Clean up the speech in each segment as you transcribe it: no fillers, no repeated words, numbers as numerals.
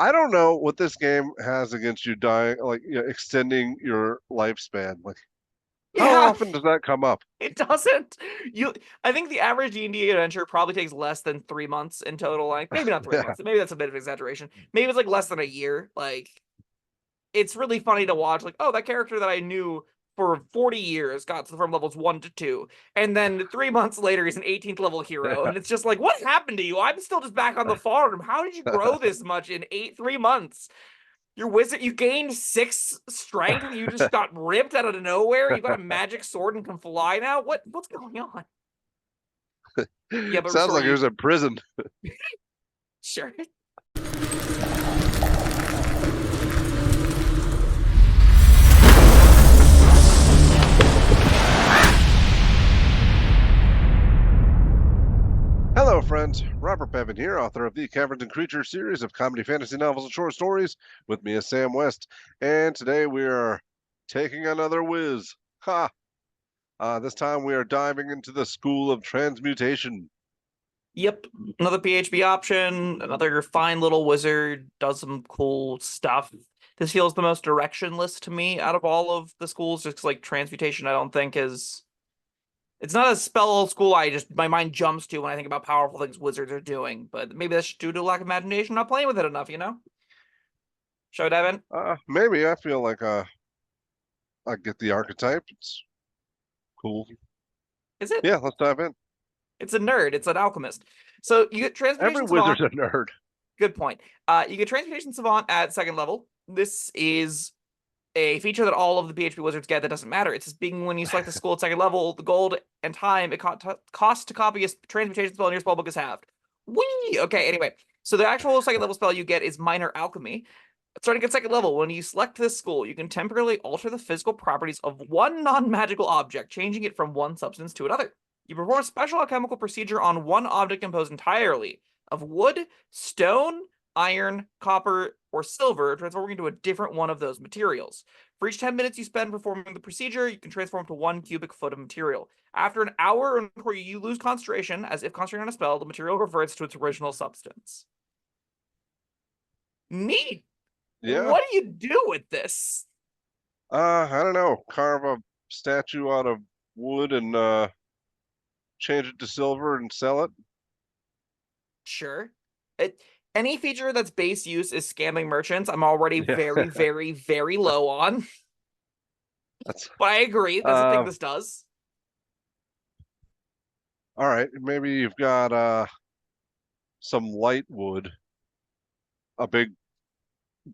I don't know what this game has against you dying, like extending your lifespan. Like, how Yeah, often does that come up? it doesn't. You, I think the average D&D adventure probably takes less than 3 months in total. Like maybe not three Yeah. months. Maybe that's a bit of exaggeration. Maybe it's like less than a year. Like it's really funny to watch. Like, oh, that character that I knew for 40 years got from levels 1 to 2, and then 3 months later he's an 18th level hero, and it's just like, what happened to you? I'm still just back on the farm. How did you grow this much in 3 months? Your wizard, you gained 6 strength, and you just got ripped out of nowhere. You got a magic sword and can fly now. What's going on? Yeah, but Sounds restore like he you. was in prison. Sure. Hello, friends. Robert Bevan here, author of the Caverns Creatures series of comedy, fantasy novels, and short stories. With me is Sam West, and today we are taking another whiz. Ha! This time we are diving into the School of Transmutation. Yep, another PHP option, another fine little wizard, does some cool stuff. This feels the most directionless to me out of all of the schools, just 'cause, like transmutation, I don't think is it's not a spell school I just my mind jumps to when I think about powerful things wizards are doing, but maybe that's due to lack of imagination, not playing with it enough, you know? Shall we dive in? Maybe I feel like I get the archetype. It's cool. Is it? Yeah, let's dive in. It's a nerd, it's an alchemist. So you get Every transmutation wizard's savant. a nerd. Good point. You get transmutation savant at second level. This is a feature that all of the PHP wizards get that doesn't matter. It's just being when you select the school at second level, the gold and time it costs to copy a transmutation spell in your spellbook is halved. Whee! Okay, anyway. So the actual second level spell you get is Minor Alchemy. Starting at second level, when you select this school, you can temporarily alter the physical properties of one non-magical object, changing it from one substance to another. You perform a special alchemical procedure on one object composed entirely of wood, stone, iron, copper, or silver, transforming into a different one of those materials. For each 10 minutes you spend performing the procedure, you can transform to 1 cubic foot of material. After an hour or before you lose concentration, as if concentrating on a spell, the material reverts to its original substance. Neat. Yeah. What do you do with this? I don't know. Carve a statue out of wood and change it to silver and sell it. Sure. It, any feature that's base use is scamming merchants. I'm already Yeah. very, very, very low on. That's But I agree. That's the thing uh this does. all right. Maybe you've got some light wood, a big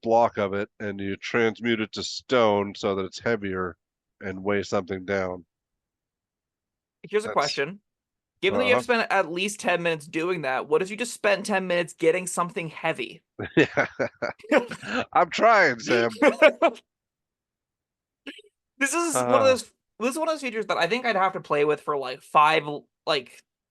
block of it, and you transmute it to stone so that it's heavier and weigh something down. Here's a That's question. Given that you have uh to spend at least 10 minutes doing that, what if you just spent 10 minutes getting something heavy? yeah. I'm trying, Sam. This is one of Uh, those this is one of those features that I think I'd have to play with for like 5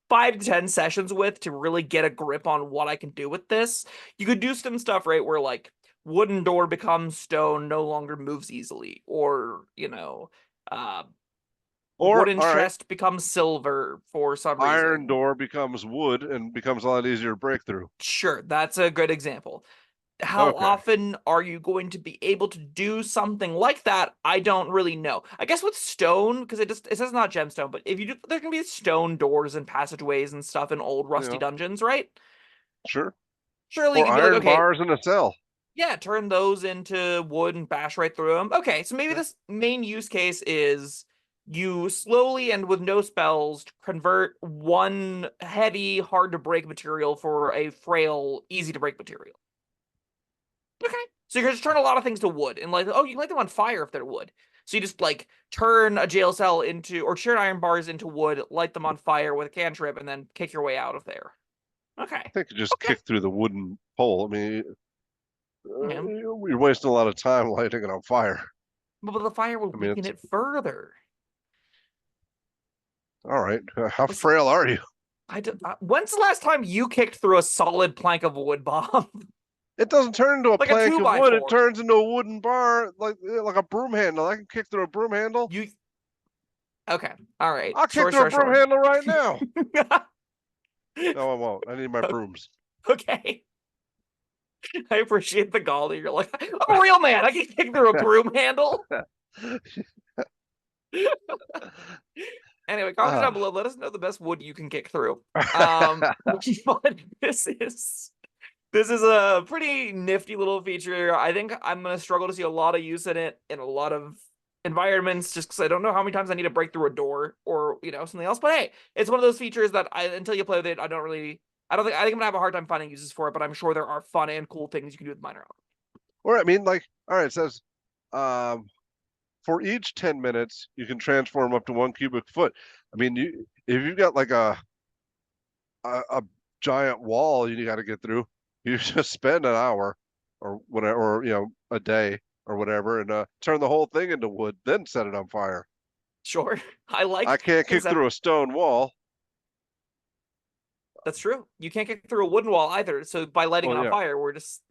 to 10 sessions with to really get a grip on what I can do with this. You could do some stuff, right, where like wooden door becomes stone, no longer moves easily, or uh or wooden all right, chest becomes silver for some iron reason. door becomes wood and becomes a lot easier to break through. Sure, that's a good example. How Okay. often are you going to be able to do something like that? I don't really know. I guess with stone, because it says not gemstone, but if you do, there can be stone doors and passageways and stuff in old You rusty know, dungeons, right? sure. Surely you Or can be like, iron okay, bars in a cell. yeah, turn those into wood and bash right through them. Okay, so maybe Yeah. this main use case is you slowly and with no spells convert one heavy, hard to break material for a frail, easy to break material. Okay. So you can just turn a lot of things to wood, and like, oh, you can light them on fire if they're wood. So you just like turn a jail cell into, or turn iron bars into wood, light them on fire with a cantrip, and then kick your way out of there. I Okay. think you just Okay. kick through the wooden pole. I mean, Yeah. you're wasting a lot of time lighting it on fire. But the fire will I mean, weaken it's it further. all right. How Listen, frail are you? when's the last time you kicked through a solid plank of wood, Bob? It doesn't turn into a Like a plank two of by wood. It four. turns into a wooden bar, like a broom handle. I can kick through a broom handle. You okay. All right. I'll kick Sure, through a sure, broom sure. handle right now. No, I won't. I need my brooms. Okay. I appreciate the gall that you're like, I'm a real man. I can kick through a broom handle. Anyway, comment down below. Let us know the best wood you can kick through. But this is a pretty nifty little feature. I think I'm gonna struggle to see a lot of use in it in a lot of environments, just because I don't know how many times I need to break through a door or something else. But hey, it's one of those features that until you play with it, I think I'm gonna have a hard time finding uses for it. But I'm sure there are fun and cool things you can do with minor alchemy. Or I mean, like, all right, it says, for each 10 minutes, you can transform up to 1 cubic foot. I mean, if you've got like a giant wall you got to get through, you just spend an hour or whatever, or a day or whatever, and turn the whole thing into wood, then set it on fire. Sure, I can't kick through a stone wall. That's true. You can't get through a wooden wall either. So by lighting it on yeah. fire,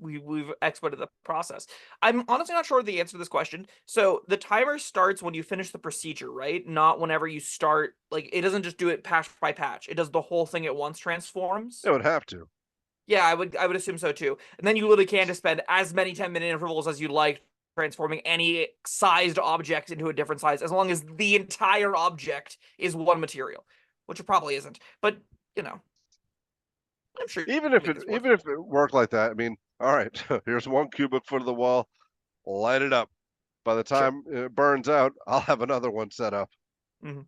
we've expedited the process. I'm honestly not sure the answer to this question. So the timer starts when you finish the procedure, right? Not whenever you start. Like, it doesn't just do it patch by patch. It does the whole thing at once. Transforms. It would have to. Yeah, I would assume so too. And then you literally can just spend as many 10-minute intervals as you like transforming any sized object into a different size, as long as the entire object is one material, which it probably isn't. But I'm sure Even if it worked like that, I mean, all right, here's 1 cubic foot of the wall, light it up. By the time it burns out, I'll have another one set up. Mm-hmm.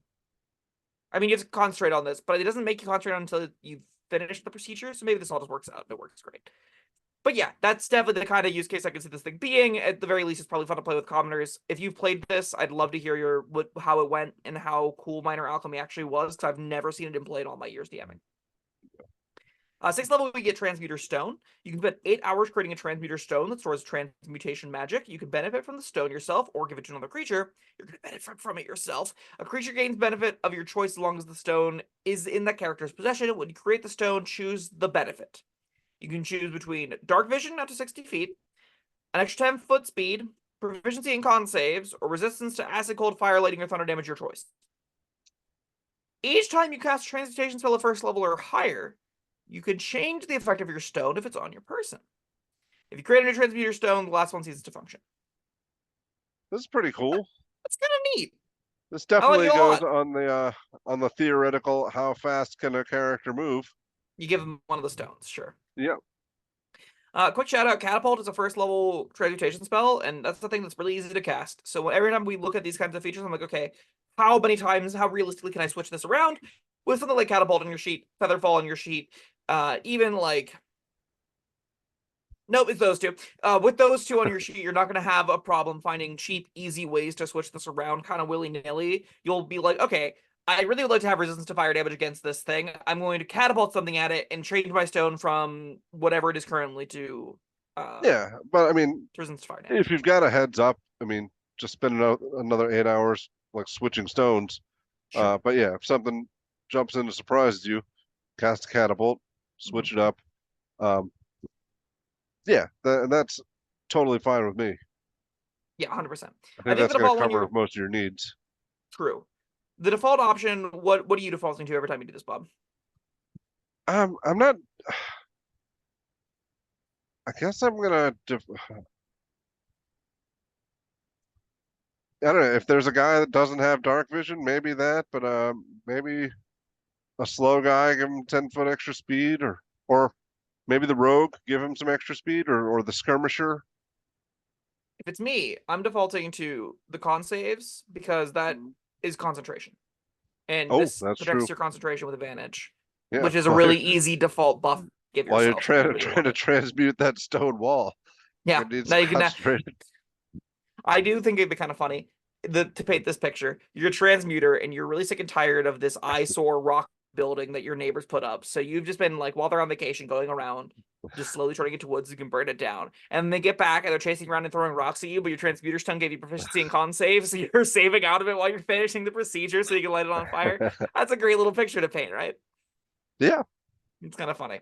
I mean, you have to concentrate on this, but it doesn't make you concentrate until you've finished the procedure. So maybe this all just works out. It works great. But yeah, that's definitely the kind of use case I can see this thing being. At the very least, it's probably fun to play with commoners. If you've played this, I'd love to hear how it went and how cool minor alchemy actually was, because I've never seen it in play in all my years DMing. 6th level, we get Transmuter Stone. You can spend 8 hours creating a Transmuter Stone that stores Transmutation magic. You can benefit from the stone yourself or give it to another creature. You're going to benefit from it yourself. A creature gains benefit of your choice as long as the stone is in that character's possession. When you create the stone, choose the benefit. You can choose between Dark Vision up to 60 feet, an extra 10-foot speed, proficiency in con saves, or resistance to acid, cold, fire, lightning, or thunder damage, your choice. Each time you cast a Transmutation spell at 1st level or higher, you can change the effect of your stone if it's on your person. If you create a new Transmuter Stone, the last one ceases to function. This is pretty cool. That's kind of neat. This definitely goes on the theoretical, how fast can a character move? You give them one of the stones, sure. Yep. Quick shout out, Catapult is a 1st level Transmutation spell, and that's the thing that's really easy to cast. So every time we look at these kinds of features, I'm like, okay, how realistically can I switch this around? With something like Catapult on your sheet, Featherfall on your sheet, even like, nope, it's those two. With those two on your sheet, you're not going to have a problem finding cheap, easy ways to switch this around kind of willy-nilly. You'll be like, okay, I really would like to have resistance to fire damage against this thing. I'm going to catapult something at it and change my stone from whatever it is currently to yeah, but I mean, resistance to fire damage. If you've got a heads up, I mean, just spend another 8 hours like switching stones. Sure. But yeah, if something jumps in and surprises you, cast a catapult, switch it up. Yeah, that's totally fine with me. Yeah, 100%. I think that's going to cover most of your needs. True. The default option, what are you defaulting to every time you do this, Bob? I'm not. I guess I'm gonna. I don't know if there's a guy that doesn't have dark vision, maybe that, but maybe a slow guy, give him 10-foot extra speed, or maybe the rogue, give him some extra speed, or the skirmisher. If it's me, I'm defaulting to the con saves because that is concentration. And this protects your concentration with advantage, which is a really easy default buff to give yourself. While you're trying to transmute that stone wall. Yeah, now you can. I do think it'd be kind of funny to paint this picture. You're a transmuter and you're really sick and tired of this eyesore rock building that your neighbors put up. So you've just been like, while they're on vacation, going around, just slowly trying to get to woods, you can burn it down. And they get back and they're chasing around and throwing rocks at you, but your transmuter stone gave you proficiency in con save, so you're saving out of it while you're finishing the procedure so you can light it on fire. That's a great little picture to paint, right? Yeah. It's kind of funny.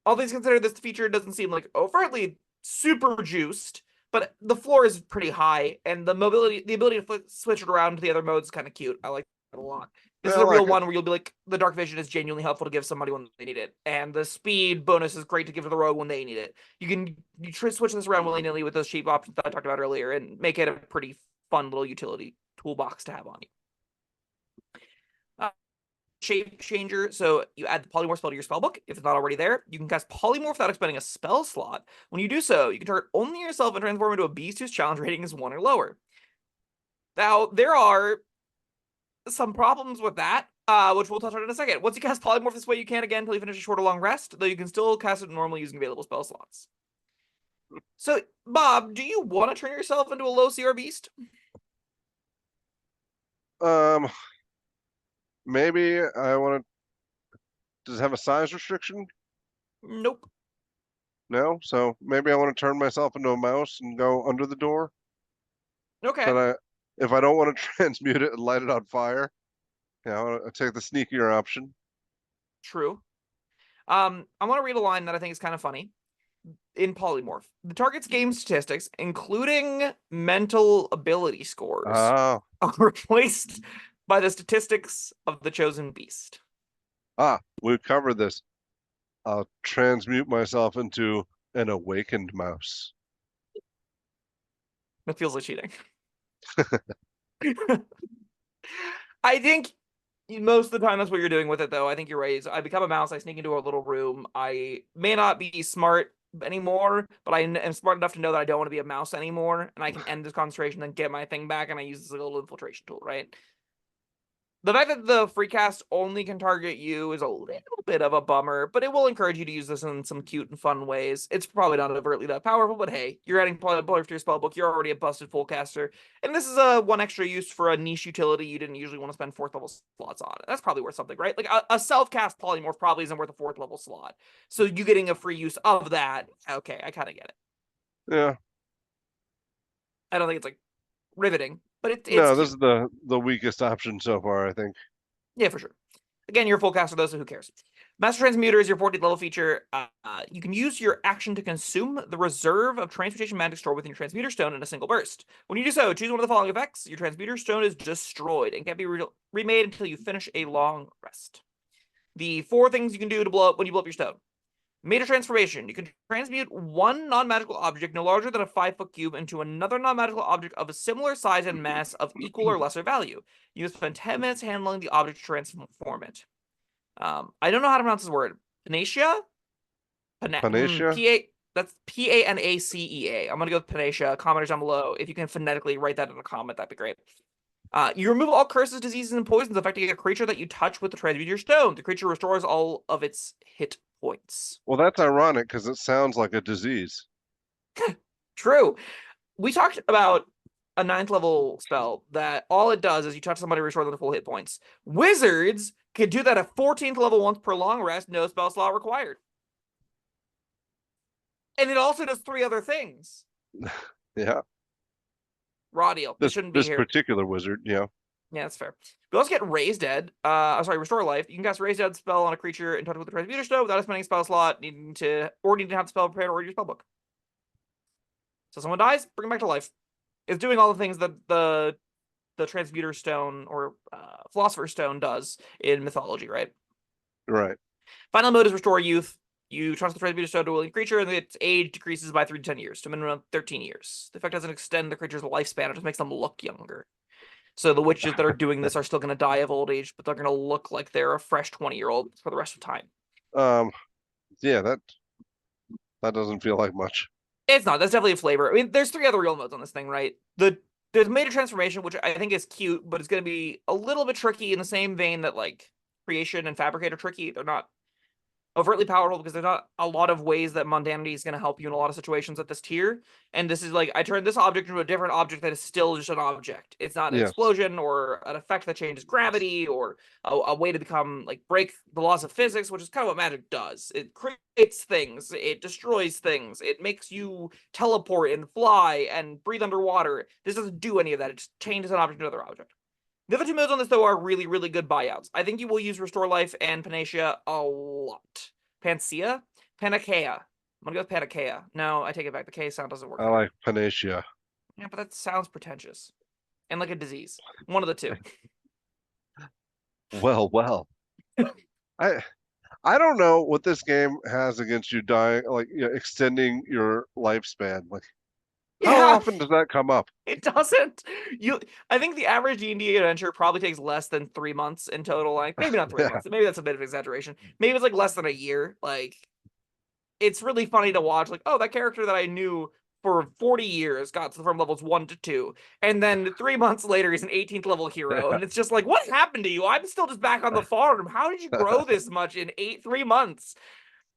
All things considered, this feature doesn't seem like overtly super juiced, but the floor is pretty high, and the ability to switch it around to the other modes is kind of cute. I like a lot. This Yeah, is I a real like it. one where you'll be like, the dark vision is genuinely helpful to give somebody when they need it, and the speed bonus is great to give to the rogue when they need it. You can switch this around willy nilly with those cheap options that I talked about earlier, and make it a pretty fun little utility toolbox to have on you. Shape changer. So you add the polymorph spell to your spellbook. If it's not already there, you can cast polymorph without expending a spell slot. When you do so, you can target only yourself and transform into a beast whose challenge rating is 1 or lower. Now, there are some problems with that, which we'll touch on in a second. Once you cast polymorph this way, you can't again until you finish a short or long rest, though you can still cast it normally using available spell slots. So, Bob, do you want to turn yourself into a low CR beast? Maybe I want to. Does it have a size restriction? Nope. No, so maybe I want to turn myself into a mouse and go under the door. Okay. If I don't want to transmute it and light it on fire, I take the sneakier option. True. I want to read a line that I think is kind of funny. In polymorph, the target's game statistics, including mental ability scores, Ah, are replaced by the statistics of the chosen beast. we've covered this. I'll transmute myself into an awakened mouse. That feels like cheating. I think most of the time that's what you're doing with it, though. I think you're right. I become a mouse, I sneak into a little room. I may not be smart anymore, but I am smart enough to know that I don't want to be a mouse anymore, and I can end this concentration, then get my thing back, and I use this little infiltration tool, right? The fact that the free cast only can target you is a little bit of a bummer, but it will encourage you to use this in some cute and fun ways. It's probably not overtly that powerful, but hey, you're adding polymorph to your spellbook, you're already a busted full caster, and this is a one extra use for a niche utility you didn't usually want to spend 4th level slots on. That's probably worth something, right? Like a self-cast polymorph probably isn't worth a 4th level slot. So you getting a free use of that, okay, I kind of get it. Yeah. I don't think it's like riveting, but it's No, cute. this is the weakest option so far, I think. Yeah, for sure. Again, you're a full caster, though, so who cares? Master Transmuter is your 14th level feature. You can use your action to consume the reserve of Transmutation magic stored within your Transmuter Stone in a single burst. When you do so, choose one of the following effects. Your Transmuter Stone is destroyed and can't be remade until you finish a long rest. The 4 things you can do to blow up when you blow up your stone. Major transformation. You can transmute one non-magical object no larger than a 5-foot cube into another non-magical object of a similar size and mass of equal or lesser value. You spend 10 minutes handling the object to transform it. I don't know how to pronounce this word. Panacia? Panacia? That's P-A-N-A-C-E-A. I'm going to go with Panacia. Commenters down below. If you can phonetically write that in a comment, that'd be great. You remove all curses, diseases, and poisons affecting a creature that you touch with the Transmuter Stone. The creature restores all of its hit points. Well, that's ironic because it sounds like a disease. True. We talked about a 9th level spell that all it does is you touch somebody, restore them to full hit points. Wizards can do that at 14th level once per long rest, no spell slot required. And it also does 3 other things. Yeah. Raw deal. This shouldn't be This here. particular wizard, yeah. Yeah, that's fair. We also get Raise Dead. Restore Life. You can cast Raise Dead spell on a creature in touch with the Transmuter Stone without spending a spell slot, needing to have the spell prepared or your spellbook. So someone dies, bring them back to life. It's doing all the things that the Transmuter Stone or Philosopher's Stone does in mythology, right? Right. Final mode is Restore Youth. You trust the Transmuter Stone to a willing creature, and its age decreases by 3 to 10 years, to a minimum of 13 years. The effect doesn't extend the creature's lifespan, it just makes them look younger. So the witches that are doing this are still going to die of old age, but they're going to look like they're a fresh 20-year-old for the rest of time. Yeah, that doesn't feel like much. It's not. That's definitely a flavor. I mean, there's 3 other real modes on this thing, right? There's Major Transformation, which I think is cute, but it's going to be a little bit tricky in the same vein that, like, Creation and Fabricate are tricky. They're not overtly powerful because there's not a lot of ways that mundanity is going to help you in a lot of situations at this tier. And this is like, I turn this object into a different object that is still just an object. It's not an Yes. explosion or an effect that changes gravity or a way to become, like, break the laws of physics, which is kind of what magic does. It creates things, it destroys things, it makes you teleport and fly and breathe underwater. This doesn't do any of that. It just changes an object to another object. The other 2 modes on this, though, are really, really good buyouts. I think you will use Restore Life and Panacia a lot. Panacea? Panacea. I'm gonna go with Panacea. No, I take it back. The K sound doesn't work. I like Panacia. Yeah, but that sounds pretentious. And like a disease. One of the 2. Well, well. I I don't know what this game has against you dying, like, extending your lifespan. Like, how Yeah, often does that come up? it doesn't. I think the average D&D adventure probably takes less than 3 months in total. Like maybe not three Yeah. months. Maybe that's a bit of exaggeration. Maybe it's like less than a year. Like it's really funny to watch. Like, oh, that character that I knew for 40 years got from levels 1 to 2, and then 3 months later he's an 18th level hero, and it's just like, what happened to you? I'm still just back on the farm. How did you grow this much in 3 months?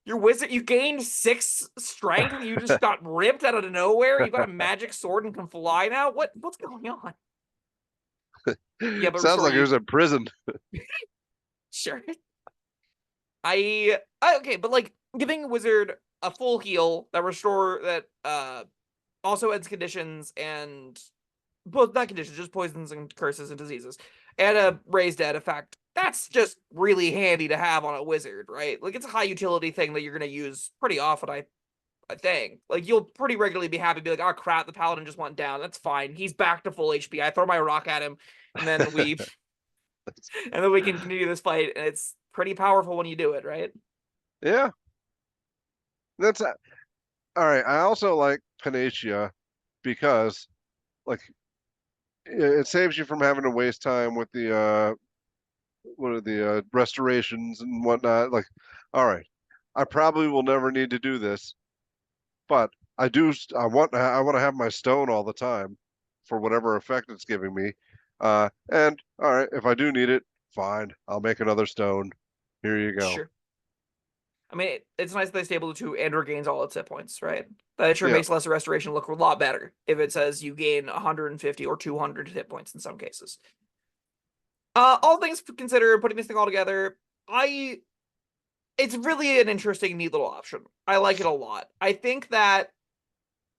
Your wizard, you gained 6 strength. You just got ripped out of nowhere. You got a magic sword and can fly now. What's going on? Yeah, but Sounds restore like he you. was in prison. Sure. Okay, but like giving a wizard a full heal that also ends conditions and both not conditions, just poisons and curses and diseases, and a raise dead effect. That's just really handy to have on a wizard, right? Like it's a high utility thing that you're gonna use pretty often. I think like you'll pretty regularly be happy, be like, oh crap, the paladin just went down. That's fine. He's back to full HP. I throw my rock at him, and then we and then we can continue this fight. And it's pretty powerful when you do it, right? Yeah, that's all right. I also like Panacea because, like, it saves you from having to waste time with the what are the restorations and whatnot. Like, all right, I probably will never need to do this, but I want to have my stone all the time for whatever effect it's giving me. And all right, if I do need it, fine, I'll make another stone. Here you go. Sure. I mean, it's nice that they stable the 2 and regains all its hit points, right? That sure Yeah, makes lesser restoration look a lot better if it says you gain 150 or 200 hit points in some cases. All things considered, putting this thing all together, it's really an interesting, neat little option. I like it a lot. I think that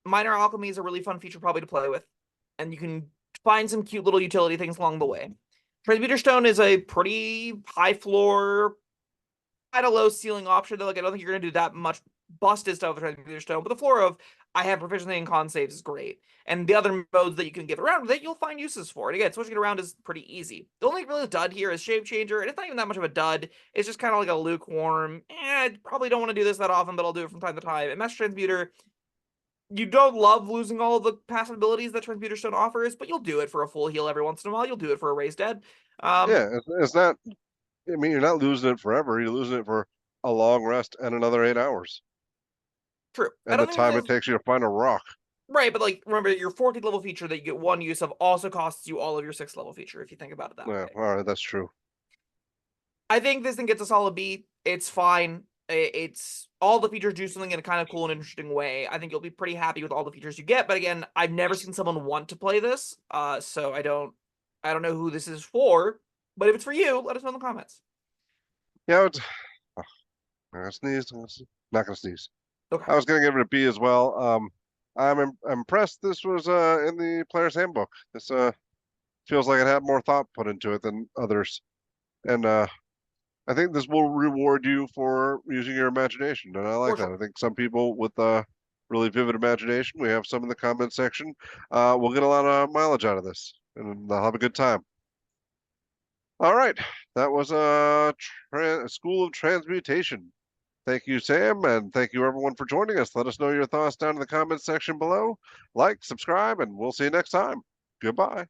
minor alchemy is a really fun feature probably to play with, and you can find some cute little utility things along the way. Transmuter Stone is a pretty high floor, at a low ceiling option. Though, like I don't think you're gonna do that much busted stuff with Transmuter Stone, but the floor of I have proficiency and con saves is great. And the other modes that you can give around that you'll find uses for. And again, switching it around is pretty easy. The only really dud here is Shape Changer, and it's not even that much of a dud. It's just kind of like a lukewarm, I probably don't want to do this that often, but I'll do it from time to time. And Mesh Transmuter, you don't love losing all the passive abilities that Transmuter Stone offers, but you'll do it for a full heal every once in a while. You'll do it for a Raise Dead. yeah. It's not. I mean, you're not losing it forever. You're losing it for a long rest and another 8 hours, True. I and the don't think time it there's takes you to find a rock. right, but like remember your 14th level feature that you get one use of also costs you all of your 6th level feature if you think about it that Yeah, way. all right, that's true. I think this thing gets a solid B. It's fine. It's all the features do something in a kind of cool and interesting way. I think you'll be pretty happy with all the features you get. But again, I've never seen someone want to play this, so I don't know who this is for. But if it's for you, let us know in the comments. Yeah, oh, I'm gonna sneeze. Not gonna sneeze. Okay. I was gonna give it a B as well. I'm impressed. This was in the player's handbook. This feels like it had more thought put into it than others, and I think this will reward you for using your imagination, and I like For that. sure. I think some people with really vivid imagination, we have some in the comment section, will get a lot of mileage out of this, and they'll have a good time. All right, that was a School of Transmutation. Thank you, Sam, and thank you everyone for joining us. Let us know your thoughts down in the comments section below. Like, subscribe, and we'll see you next time. Goodbye.